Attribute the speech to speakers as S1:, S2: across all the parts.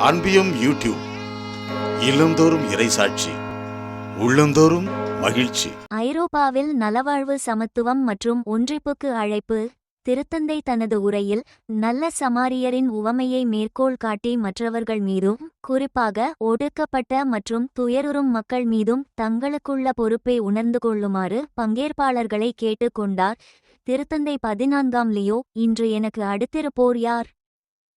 S1: அன்பியும் YouTube இல்லந்தோறும் இறைசாட்சி உள்ளந்தோறும் மகிழ்ச்சி.
S2: ஐரோப்பாவில் நலவாழ்வு, சமத்துவம் மற்றும் ஒன்றிப்புக்கு அழைப்பு. திருத்தந்தை தனது உரையில் நல்ல சமாரியரின் உவமையை மேற்கோள் காட்டி மற்றவர்கள் மீதும், குறிப்பாக ஒடுக்கப்பட்ட மற்றும் துயருறும் மக்கள் மீதும் தங்களுக்குள்ள பொறுப்பை உணர்ந்து கொள்ளுமாறு பங்கேற்பாளர்களை கேட்டுக்கொண்டார். திருத்தந்தை 14ஆம் லியோ இன்று எனக்கு அடுத்திருப்போர் யார்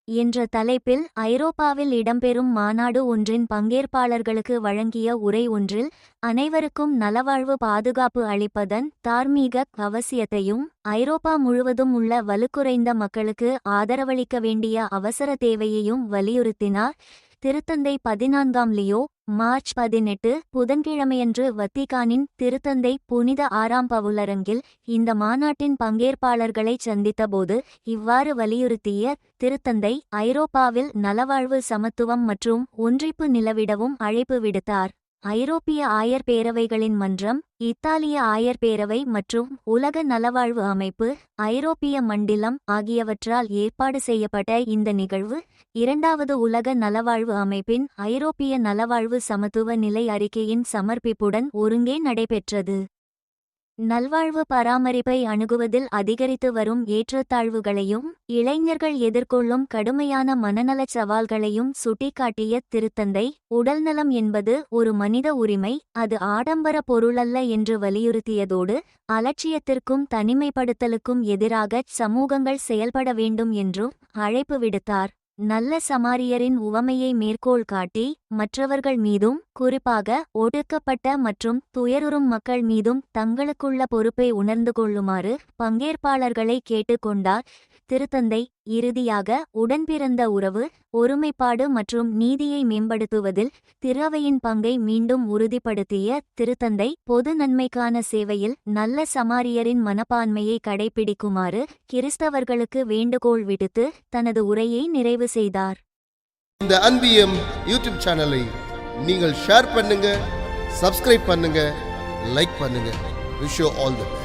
S2: என்ற தலைப்பில் ஐரோப்பாவில் இடம்பெறும் மாநாடு ஒன்றின் பங்கேற்பாளர்களுக்கு வழங்கிய உரை ஒன்றில் அனைவருக்கும் நலவாழ்வு பாதுகாப்பு அளிப்பதன் தார்மீக அவசியத்தையும், ஐரோப்பா முழுவதும் உள்ள வலுக்குறைந்த மக்களுக்கு ஆதரவளிக்க வேண்டிய அவசர தேவையையும் வலியுறுத்தினார். திருத்தந்தை 14ஆம் லியோ மார்ச் 18 புதன்கிழமையன்று வத்திகானின் திருத்தந்தை புனித 6ஆம் பவுலரங்கில் இந்த மாநாட்டின் பங்கேற்பாளர்களை சந்தித்தபோது இவ்வாறு வலியுறுத்திய திருத்தந்தை ஐரோப்பாவில் நலவாழ்வு, சமத்துவம் மற்றும் ஒன்றிப்பு நிலவிடவும் அழைப்பு விடுத்தார். ஐரோப்பிய ஆயர் பேரவைகளின் மன்றம், இத்தாலிய ஆயர் பேரவை மற்றும் உலக நலவாழ்வு அமைப்பு, ஐரோப்பிய மண்டிலம் ஆகியவற்றால் ஏற்பாடு செய்யப்பட்ட இந்த நிகழ்வு 2வது உலக நலவாழ்வு அமைப்பின் ஐரோப்பிய நலவாழ்வு சமத்துவ நிலை அறிக்கையின் சமர்ப்பிப்புடன் ஒருங்கே நடைபெற்றது. நல்வாழ்வு பராமரிப்பை அணுகுவதில் அதிகரித்து வரும் ஏற்றத்தாழ்வுகளையும் இளைஞர்கள் எதிர்கொள்ளும் கடுமையான மனநலச் சவால்களையும் சுட்டிக்காட்டிய திருத்தந்தை, உடல்நலம் என்பது ஒரு மனித உரிமை, அது ஆடம்பர பொருளல்ல என்று வலியுறுத்தியதோடு, அலட்சியத்திற்கும் தனிமைப்படுத்தலுக்கும் எதிராக சமூகங்கள் செயல்பட வேண்டும் என்றும் அழைப்பு விடுத்தார். நல்ல சமாரியரின் உவமையை மேற்கோள் காட்டி மற்றவர்கள் மீதும், குறிப்பாக ஒடுக்கப்பட்ட மற்றும் துயருறும் மக்கள் மீதும் தங்களுக்குள்ள பொறுப்பை உணர்ந்து கொள்ளுமாறு பங்கேற்பாளர்களை கேட்டுக்கொண்டார். திருத்தந்தை இறுதியாக உடன்பிறந்த உறவு, ஒருமைப்பாடு மற்றும் நீதியை மேம்படுத்துவதில் திரு-அவையின் பங்கை மீண்டும் உறுதிப்படுத்திய திருத்தந்தை, பொது நன்மைக்கான சேவையில் நல்ல சமாரியரின் மனப்பான்மையை கடைபிடிக்குமாறு கிறிஸ்தவர்களுக்கு வேண்டுகோள் விடுத்து தனது உரையை நிறைவு செய்தார்.
S3: இந்த அன்பியம் யூடியூப் சேனலை நீங்கள் ஷேர் பண்ணுங்க, சப்ஸ்கிரைப் பண்ணுங்க, லைக் பண்ணுங்க. Wish you all the best.